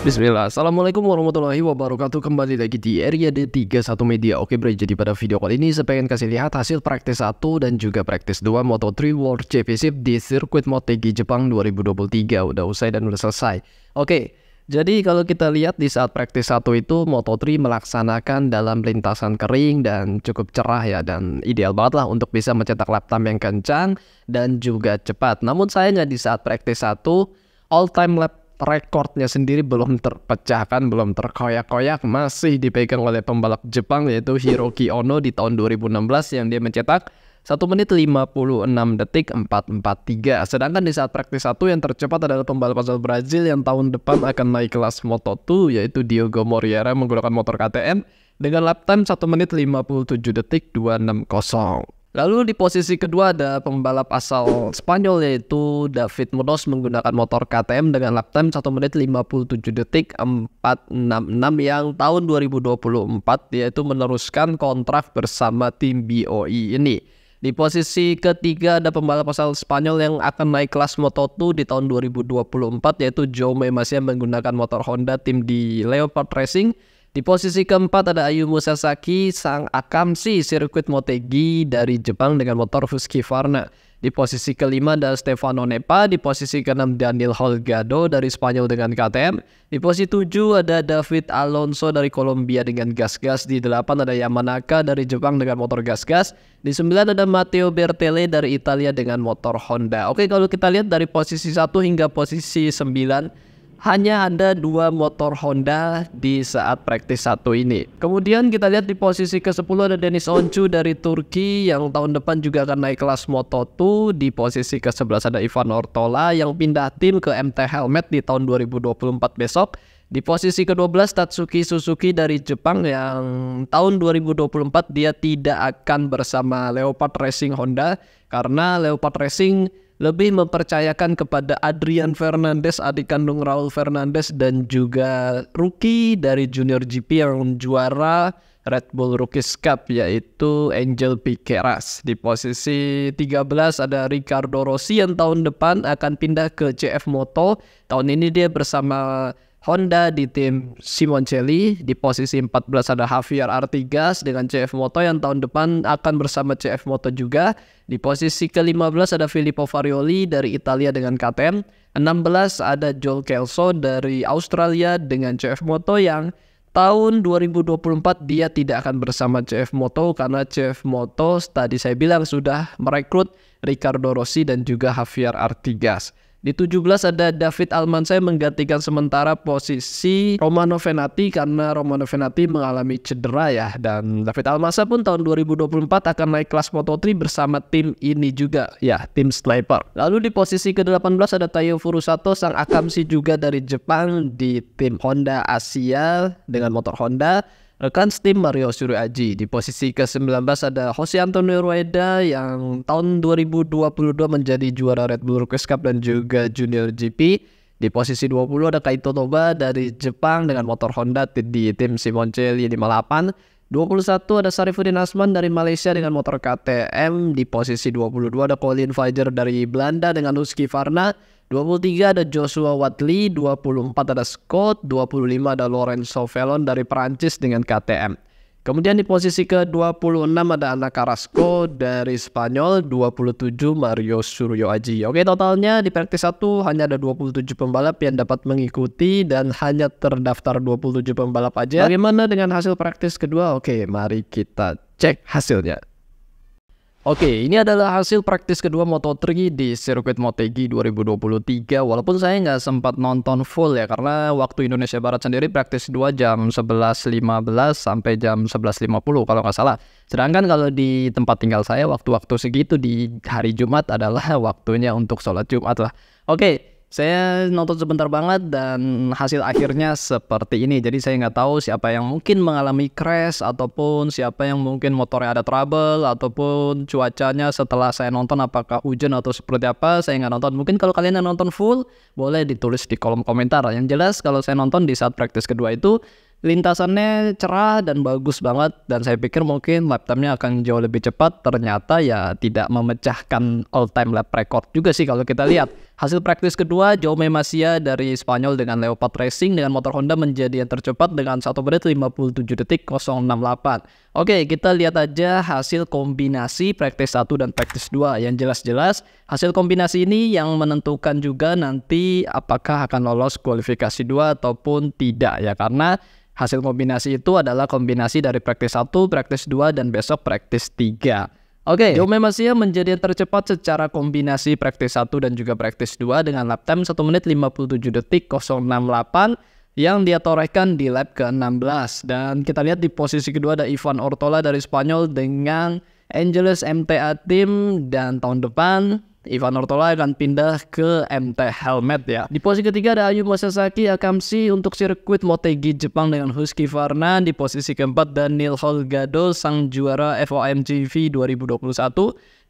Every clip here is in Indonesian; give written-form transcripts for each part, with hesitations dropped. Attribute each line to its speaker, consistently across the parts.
Speaker 1: Bismillah, Assalamualaikum warahmatullahi wabarakatuh. Kembali lagi di RYD 31 Media. Oke bro, jadi pada video kali ini saya pengen kasih lihat hasil praktis 1 dan juga praktis 2 Moto3 World Championship di sirkuit Motegi Jepang 2023. Udah usai dan udah selesai. Oke, jadi kalau kita lihat di saat praktis 1 itu Moto3 melaksanakan dalam lintasan kering dan cukup cerah ya, dan ideal banget lah untuk bisa mencetak lap time yang kencang dan juga cepat. Namun sayangnya di saat praktis 1 all time lap rekornya sendiri belum terpecahkan, belum terkoyak-koyak, masih dipegang oleh pembalap Jepang yaitu Hiroki Ono di tahun 2016 yang dia mencetak 1 menit 56 detik 443. Sedangkan di saat praktis 1 yang tercepat adalah pembalap asal Brazil yang tahun depan akan naik kelas Moto2 yaitu Diogo Moreira menggunakan motor KTM dengan lap time 1 menit 57 detik 260. Lalu di posisi kedua ada pembalap asal Spanyol yaitu David Munoz menggunakan motor KTM dengan lap time 1 menit 57 detik 466 yang tahun 2024 yaitu meneruskan kontrak bersama tim BOE ini. Di posisi ketiga ada pembalap asal Spanyol yang akan naik kelas Moto2 di tahun 2024 yaitu Jaume Masia menggunakan motor Honda tim di Leopard Racing. Di posisi keempat ada Ayumu Sasaki, sang akamsi sirkuit Motegi dari Jepang dengan motor Husqvarna. Di posisi kelima ada Stefano Nepa, di posisi keenam Daniel Holgado dari Spanyol dengan KTM. Di posisi 7 ada David Alonso dari Kolombia dengan gas-gas. Di 8 ada Yamanaka dari Jepang dengan motor gas-gas. Di 9 ada Matteo Bertele dari Italia dengan motor Honda. Oke, kalau kita lihat dari posisi 1 hingga posisi 9 hanya ada 2 motor Honda di saat praktis 1 ini. Kemudian kita lihat di posisi ke-10 ada Deniz Öncü dari Turki yang tahun depan juga akan naik kelas Moto2. Di posisi ke-11 ada Ivan Ortola yang pindah tim ke MT Helmet di tahun 2024 besok. Di posisi ke-12 Tatsuki Suzuki dari Jepang yang tahun 2024 dia tidak akan bersama Leopard Racing Honda karena Leopard Racing lebih mempercayakan kepada Adrian Fernandez, adik kandung Raul Fernandez, dan juga rookie dari Junior GP yang juara Red Bull Rookies Cup yaitu Angel Piqueras. Di posisi 13 ada Ricardo Rossi yang tahun depan akan pindah ke CF Moto. Tahun ini dia bersama Honda di tim Simoncelli. Di posisi 14 ada Javier Artigas dengan CF Moto yang tahun depan akan bersama CF Moto juga. Di posisi ke-15 ada Filippo Farioli dari Italia dengan KTM. 16 ada Joel Kelso dari Australia dengan CF Moto yang tahun 2024 dia tidak akan bersama CF Moto karena CF Moto tadi saya bilang sudah merekrut Ricardo Rossi dan juga Javier Artigas. Di 17 ada David Almanza menggantikan sementara posisi Romano Fenati karena Romano Fenati mengalami cedera ya. Dan David Almanza pun tahun 2024 akan naik kelas Moto3 bersama tim ini juga ya, tim Sniper. Lalu di posisi ke-18 ada Taiyo Furusato, sang akamsi juga dari Jepang di tim Honda Asia dengan motor Honda. Rekan tim Mario Suryaji. Di posisi ke-19 ada Jose Antonio Rueda yang tahun 2022 menjadi juara Red Bull Rookies Cup dan juga Junior GP. Di posisi 20 ada Kaito Toba dari Jepang dengan motor Honda di tim Simoncelli 58. 21 ada Sarifuddin Asman dari Malaysia dengan motor KTM. Di posisi 22 ada Colin Fajer dari Belanda dengan Husqvarna. 23 ada Joshua Watley, 24 ada Scott, 25 ada Lorenzo Felon dari Perancis dengan KTM. Kemudian di posisi ke-26 ada Ana Carrasco dari Spanyol, 27 Mario Suryoaji. Oke, totalnya di praktis 1 hanya ada 27 pembalap yang dapat mengikuti dan hanya terdaftar 27 pembalap aja. Bagaimana dengan hasil praktis kedua? Oke, mari kita cek hasilnya. Oke, ini adalah hasil praktis kedua Moto3 di sirkuit Motegi 2023. Walaupun saya nggak sempat nonton full ya, karena waktu Indonesia Barat sendiri praktis 2 jam 11.15 sampai jam 11.50 kalau nggak salah. Sedangkan kalau di tempat tinggal saya waktu-waktu segitu di hari Jumat adalah waktunya untuk sholat Jumat lah. Oke. Saya nonton sebentar banget dan hasil akhirnya seperti ini. Jadi saya nggak tahu siapa yang mungkin mengalami crash ataupun siapa yang mungkin motornya ada trouble ataupun cuacanya setelah saya nonton apakah hujan atau seperti apa. Saya nggak nonton. Mungkin kalau kalian yang nonton full boleh ditulis di kolom komentar. Yang jelas kalau saya nonton di saat praktis kedua itu lintasannya cerah dan bagus banget, dan saya pikir mungkin lap time-nya akan jauh lebih cepat. Ternyata ya tidak memecahkan all time lap record juga sih kalau kita lihat.
Speaker 2: Hasil praktis kedua, Jaume Masia dari Spanyol dengan Leopard Racing dengan motor Honda menjadi yang tercepat dengan 1 menit 57 detik 068. Oke, kita lihat aja hasil kombinasi praktis 1 dan praktis 2. Yang jelas-jelas hasil kombinasi ini yang menentukan juga nanti apakah akan lolos kualifikasi 2 ataupun tidak ya, karena hasil kombinasi itu adalah kombinasi dari praktis 1, praktis 2, dan besok praktis 3. Oke, Jaume Masia menjadi yang tercepat secara kombinasi praktis 1 dan juga praktis 2 dengan lap time 1 menit 57 detik 068 yang dia torehkan di lap ke-16. Dan kita lihat di posisi kedua ada Ivan Ortola dari Spanyol dengan Angeles MTA Team, dan tahun depan Ivan Ortola akan pindah ke MT Helmet ya. Di posisi ketiga ada Ayumu Sasaki Akamshi untuk sirkuit Motegi Jepang dengan Husqvarna. Di posisi keempat Daniel Holgado sang juara FOMGP 2021.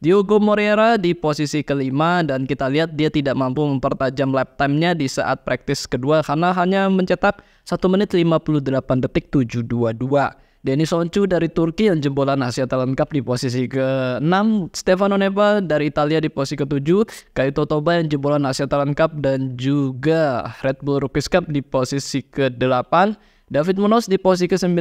Speaker 2: Diogo Moreira di posisi kelima, dan kita lihat dia tidak mampu mempertajam lap time-nya di saat praktis kedua karena hanya mencetak 1 menit 58 detik 722. Denis Oncu dari Turki yang jebolan Asia Talent Cup di posisi ke-6, Stefano Neva dari Italia di posisi ke-7, Kaito Toba yang jebolan Asia Talent Cup dan juga Red Bull Rookies Cup di posisi ke-8, David Munoz di posisi ke-9,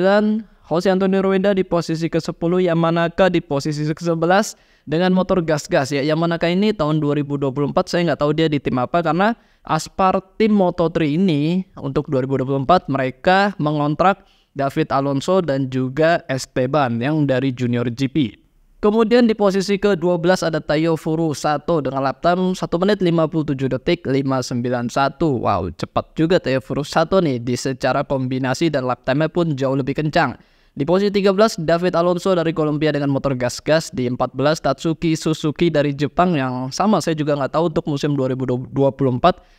Speaker 2: Jose Antonio Rueda di posisi ke-10, Yamanaka di posisi ke-11 dengan motor gas-gas ya. Yamanaka ini tahun 2024 saya nggak tahu dia di tim apa, karena Aspar tim Moto3 ini untuk 2024 mereka mengontrak David Alonso dan juga Esteban yang dari Junior GP. Kemudian di posisi ke-12 ada Taiyo Furusato dengan lap time 1 menit 57 detik 591. Wow, cepat juga Taiyo Furusato nih di secara kombinasi, dan lap time-nya pun jauh lebih kencang. Di posisi 13 David Alonso dari Kolombia dengan motor gas-gas. Di 14 Tatsuki Suzuki dari Jepang yang sama, saya juga nggak tahu untuk musim 2024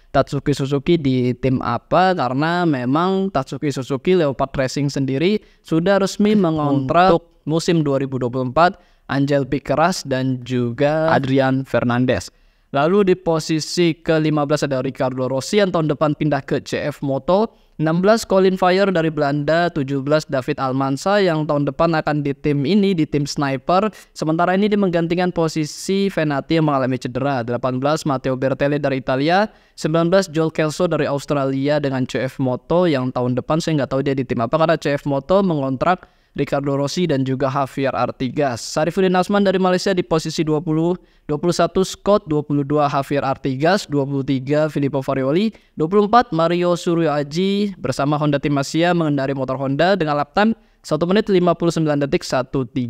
Speaker 2: Tatsuki Suzuki di tim apa, karena memang Tatsuki Suzuki Leopard Racing sendiri sudah resmi mengontrak untuk musim 2024 Angel Piqueras dan juga Adrian Fernandez. Lalu di posisi ke-15 ada Ricardo Rossi yang tahun depan pindah ke CF Moto. 16 Colin Fire dari Belanda, 17 David Almansa yang tahun depan akan di tim ini, di tim Sniper. Sementara ini dia menggantikan posisi Venati yang mengalami cedera. 18 Matteo Bertelli dari Italia, 19 Joel Kelso dari Australia dengan CF Moto yang tahun depan saya nggak tahu dia di tim apa, karena CF Moto mengontrak Ricardo Rossi dan juga Javier Artigas. Sarifuddin Asman dari Malaysia di posisi 20, 21 Scott, 22 Javier Artigas, 23 Filippo Farioli, 24 Mario Suryo Aji bersama Honda Tim Asia mengendari motor Honda dengan lap time 1 menit 59 detik 131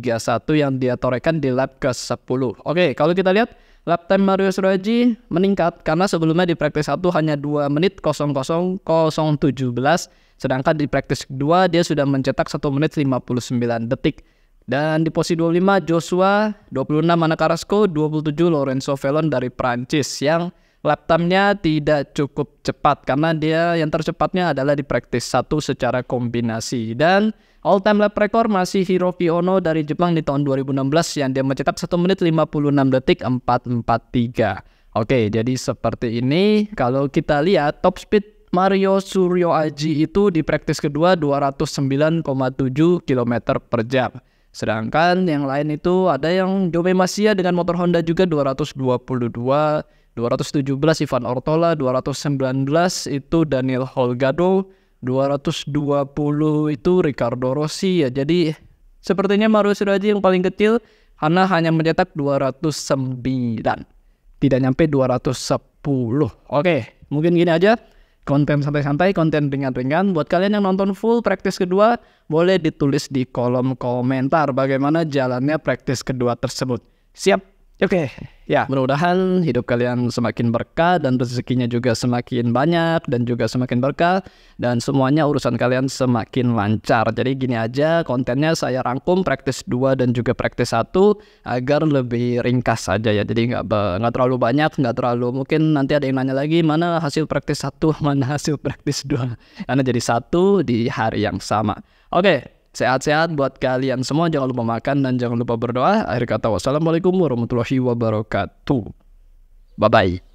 Speaker 2: yang dia torehkan di lap ke-10. Oke, kalau kita lihat lap time Mario Suryo Aji meningkat karena sebelumnya di praktis 1 hanya 2 menit 00017. Sedangkan di praktis kedua dia sudah mencetak 1 menit 59 detik. Dan di posisi 25 Joshua, 26 Ana Carrasco, 27 Lorenzo Velon dari Prancis yang lap time-nya tidak cukup cepat karena dia yang tercepatnya adalah di praktis 1 secara kombinasi. Dan all time lap record masih Hiroki Ono dari Jepang di tahun 2016 yang dia mencetak 1 menit 56 detik 443. Oke, jadi seperti ini. Kalau kita lihat top speed Mario Suryo Aji itu di praktis kedua 209,7 km per jam. Sedangkan yang lain itu ada yang Jaume Masia dengan motor Honda juga 222, 217 Ivan Ortola, 219 itu Daniel Holgado, 220 itu Ricardo Rossi ya. Jadi sepertinya Mario Suryo Aji yang paling kecil karena hanya mencetak 209. Tidak nyampe 210. Oke, mungkin gini aja. Konten santai-santai, konten ringan-ringan. Buat kalian yang nonton full praktis kedua, boleh ditulis di kolom komentar bagaimana jalannya praktis kedua tersebut. Siap? Oke. Ya, mudah-mudahan hidup kalian semakin berkah dan rezekinya juga semakin banyak dan juga semakin berkah dan semuanya urusan kalian semakin lancar. Jadi gini aja, kontennya saya rangkum praktis 2 dan juga praktis 1 agar lebih ringkas saja ya. Jadi nggak terlalu banyak, nggak terlalu, mungkin nanti ada yang nanya lagi mana hasil praktis 1, mana hasil praktis 2. Karena jadi satu di hari yang sama. Oke. Sehat-sehat buat kalian semua, jangan lupa makan dan jangan lupa berdoa. Akhir kata wassalamualaikum warahmatullahi wabarakatuh. Bye-bye.